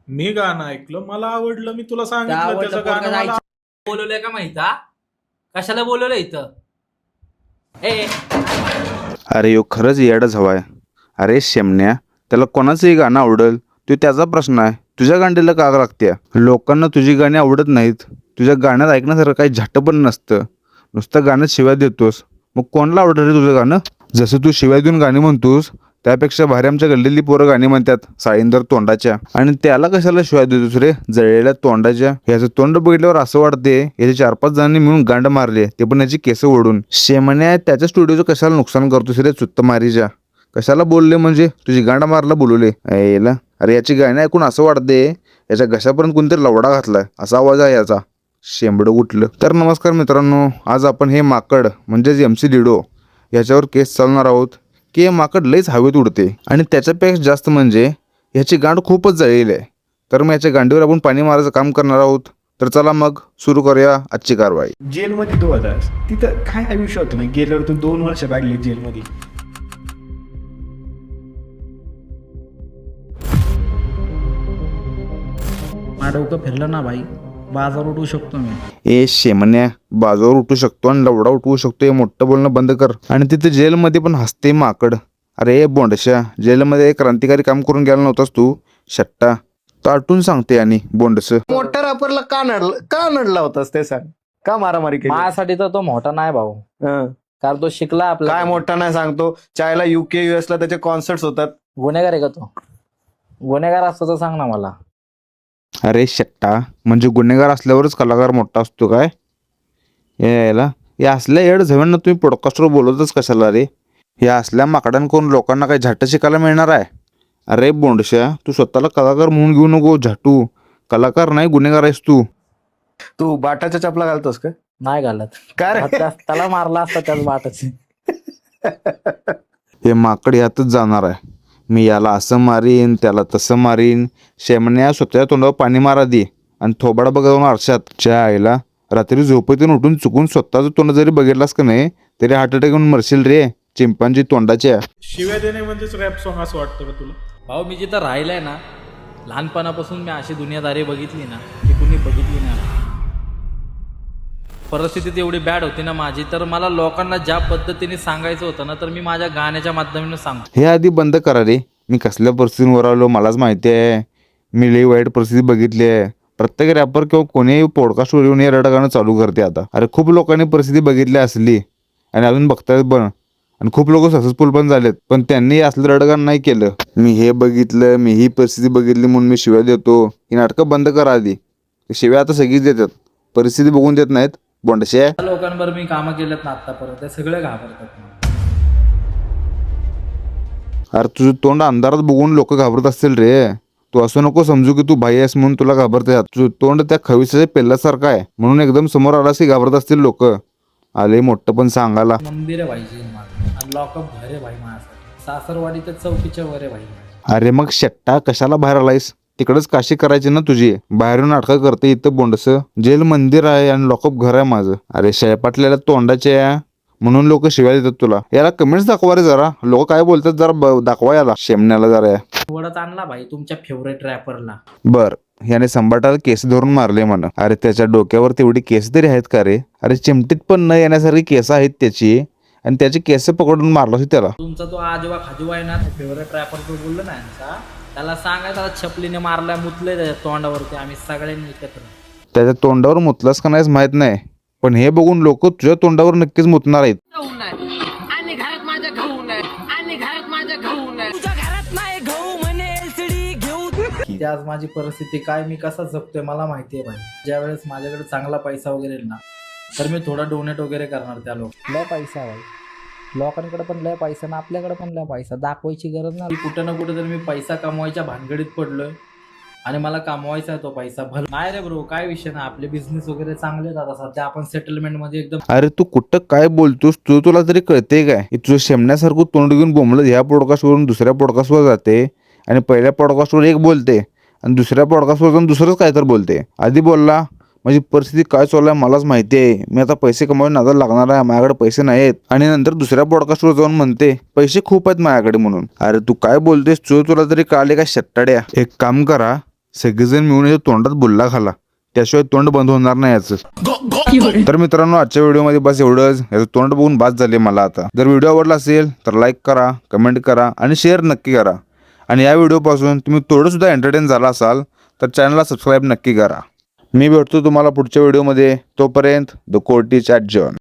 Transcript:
मी गाणं ऐकलं, मला आवडलं, मी तुला त्या सांगितलं आवडलं त्याचं पोरगं गाणं मला. जायचं. बोलवलंय का माहिता? कशाला बोलवलं इथं? ए अरे यो खरंच येडच हवाय. अरे शेमण्या, त्याला कोणाचंही गाणं आवडल तो त्याचा प्रश्न आहे. तुझ्या गांडीला का लागते? लोकांना तुझी गाणी आवडत नाहीत. तुझ्या गाण्यात ऐकण्यासारखं काही झट्ट पण नसतं. नुसतं गाण्यात शिव्या देतोस. मग कोणाला आवडत रे तुझं गाणं? जसं तू शिव्या देऊन गाणी म्हणतोस त्यापेक्षा भारी आमच्या गल्लीतली पोरं गाणी म्हणतात साळींदर तोंडाच्या. आणि त्याला कशाला शिव्या देतोस रे जळलेल्या तोंडाच्या? याचं तोंड बघितल्यावर असं वाटते याचे 4-5 जणांनी मिळून गांड मारले, ते पण याची केस ओढून. शेमण्या, त्याच्या स्टुडिओचं कशाला नुकसान करतोस रे चुत्त मारीच्या? कशाला बोलले म्हणजे तुझी गांड मारला बोलवले याला? अरे याची गाणी ऐकून असं वाटते याच्या घशापर्यंत कोणतरी लवडा घातलाय असा आवाज आहे याचा. शेंबडं उठलं. तर नमस्कार मित्रांनो, आज आपण हे माकड म्हणजेच MC लिडो याच्यावर केस चालणार आहोत की हे माकड लईच हवेत उडते आणि त्याच्यापेक्षा जास्त म्हणजे ह्याची गांड खूपच जळलेली आहे. तर मग याच्या गांडीवर आपण पाणी मारायचं काम करणार आहोत. तर चला मग सुरू करूया आजची कारवाई. जेलमध्ये तू होतास तिथं काय आयुष्य होतं ना, गेल्यावर तू 2 वर्ष काढली जेलमध्ये. माझं डोकं फिरलं ना भाई, बाजार उडवू शकतो मी. ए शेमण्या, बाजूवर उठू शकतो आणि लवडा उठवू शकतो हे मोठं बोलणं बंद कर. आणि तिथे जेलमध्ये पण हसते माकड. अरे बोंडशा, जेलमध्ये क्रांतिकारी काम करून गेला नव्हतास तू? शट्टा ताटून सांगते आणि बोंडस. मोठा रापरला का नडला होतास ते सांग. का मारामारी केली? माझ्यासाठी तर तो मोठा नाही भाऊ, हं. कारण तो शिकला आपला. काय मोठा नाही सांगतो? चायला UK US ला त्याचे कॉन्सर्ट्स होतात. गुन्हेगार आहे का तो? गुन्हेगार असतो तर सांग ना मला. अरे शट्टा, म्हणजे गुन्हेगार असल्यावरच कलाकार मोठा असतो काय? यायला या असल्या येड झव्यांना तुम्ही पॉडकास्टवर बोलतच कशाला रे? या असल्या माकडांकडून लोकांना काही झाट शिकायला मिळणार आहे? अरे बोंडशा, तू स्वतःला कलाकार म्हणून घेऊ नको झाटू. कलाकार नाही, गुन्हेगार आहेस तू. तू बाटाच्या चपला घालतोस का? नाही घालत. काय रे? त्याला मारला असता त्याच बाटाची. हे माकड यातच जाणार आहे. मी याला असं मारीन, त्याला तसं मारीन. शेमण्या, स्वतःच्या तोंडावर पाणी मारा दे आणि थोबाडा बघावून आरशात. च्या आईला, रात्री झोपेतून उठून चुकून स्वतःचं तोंड जरी बघितलास का नाही तरी हार्ट अटॅक येऊन मरशील रे चिंपांजी तोंडाच्या. शिव्या देणे म्हणजेच रॅप सॉन्ग असं वाटतं का तुला? भाऊ मी जिथं राहिलंय ना, लहानपणापासून मी अशी दुनियादारी बघितली ना की कुणी बघितली नाही. परिस्थिती एवढी बॅड होती ना माझी, तर मला लोकांना ज्या पद्धतीने सांगायचं होतं ना, तर मी माझ्या गाण्याच्या माध्यमातून सांगतो. हे आधी बंद करा रे. मी कसल्या परिस्थितीवर आलो मलाच माहिती आहे. मी लई वाईट परिस्थिती बघितली आहे. प्रत्येक रॅपर किंवा कोणीही पॉडकास्टवर येऊन हे रडगाणं चालू करते आता. अरे खूप लोकांनी परिस्थिती बघितली असली आणि अजून बघतायत पण, आणि खूप लोक सक्सेसफुल पण झालेत, पण त्यांनी असलं रडगाण नाही केलं. मी हे बघितलं, मी ही परिस्थिती बघितली म्हणून मी शिव्या देतो. ही नाटकं बंद करा आधी. शिव्या आता सगळीच देतात, परिस्थिती बघून देत नाहीत. बोंडशे, त्या लोकांवर मी कामं केलेत ना आतापर्यंत, ते सगळे घाबरतात मला. अरे तुझं तोंड अंधारात बघून लोक घाबरत असतील रे. तू असं नको समजू की तू भाई आहेस म्हणून तुला घाबरतात. तुझं तोंड त्या खविसाच्या पेल्ल्यासारखं आहे म्हणून एकदम समोर आलास की घाबरत असतील लोक. आले मोठं पण सांगायला. मंदिर आहे भाई जेल माझं, आणि लॉकअप घर आहे भाई माझ्यासाठी. सासरवाडी तर चौकीच्या वर आहे भाई. अरे मग शट्टा, कशाला बाहेर आलायस? तिकडच काशी करायची ना तुझी. बाहेरून नाटकं करते इथं बोंडस. जेल मंदिर आहे आणि लॉकअप घर आहे माझं. अरे शयपाटलेल्या तोंडाचे आहे म्हणून लोक शिव्या देतात तुला. याला कमेंट्स दाखवा रे जरा, लोक काय बोलतात जरा दाखवा याला शेमण्याला जरा. वडत आणला भाई तुमच्या फेवरेट रॅपरला. बर, याने संबाटाला केस धरून मारले म्हणा. अरे त्याच्या डोक्यावर तेवढी केस तरी आहेत का रे? अरे चिमटीत पण न येण्यासारखी केस आहेत त्याची, आणि त्याची केस पकडून मारला त्याला. तुमचा तो आजोबा खाजूबा आहे ना, फेवरेट रॅपर तो बोललो ना यांचा, त्याला सांगाय त्याला छपलीने मारलाय, मुतलंय त्याच्या तोंडावरती आम्ही सगळ्यांनी एकत्र. त्याच्या तोंडावर मुतलास का नाहीच माहित नाही, पण हे बघून लोक तुझ्या तोंडावर नक्कीच मुतणार आहेत. आणि घरात माझ्या गहू नाही, आणि घरात माझ्या गहू नाही, तुझ्या घरात नाही गहू म्हणे LCD घेऊ. ती आज माझी परिस्थिती काय, मी कसा जगतोय मला माहितीये भाई. ज्या वेळेस माझ्याकडे चांगला पैसा वगैरे येईल ना, तर मी थोडा डोनेट वगैरे करणार त्या लोक. लय पैसा भाई, लोकांकडे पण लय पैसा ना, आपल्याकडे पण लय पैसा, दाखवायची गरज नाही. कुठं ना कुठं तरी मी पैसा कमवायच्या भानगडीत पडलोय आणि मला कमवायचा आहे तो पैसा. भल नाही रे ब्रो, काय विषय ना, आपले बिझनेस वगैरे चांगले आहेत आता सध्या, आपण सेटलमेंट मध्ये एकदम. अरे तू कुठं काय बोलतोस? तुला तरी कळते काय? तुझं शेमण्यासारखं तोंड घेऊन बोंबलत ह्या पॉडकास्टवरून दुसऱ्या पॉडकास्टवर जाते आणि पहिल्या पॉडकास्टवर एक बोलते आणि दुसऱ्या पॉडकास्टवर जाऊन दुसरंच काय तर बोलते. आधी बोलला माझी परिस्थिती काय चालू आहे मलाच माहिती आहे, मी आता पैसे कमावून नादाला लागणार आहे, माझ्याकडे पैसे नाहीत, आणि नंतर दुसऱ्या पॉडकास्टवर जाऊन म्हणते पैसे खूप आहेत माझ्याकडे म्हणून. अरे तू काय बोलतेस? तुला तरी कळले का शट्टाड्या? एक काम करा, सगळेजण मिळून याच्या तोंडात बुल्ला खाला, त्याशिवाय तोंड बंद होणार नाही याचं. तर मित्रांनो, आजच्या व्हिडिओमध्ये बस एवढंच. याचं तोंड बघून बास झाले मला आता. जर व्हिडिओ आवडला असेल तर लाईक करा, कमेंट करा आणि शेअर नक्की करा. आणि या व्हिडिओपासून तुम्ही थोडं सुद्धा एंटरटेन झाला असाल तर चॅनलला सबस्क्राईब नक्की करा. मी भेटतो तुम्हाला पुढच्या व्हिडिओमध्ये. तोपर्यंत द कोर्टी चॅट जॉन.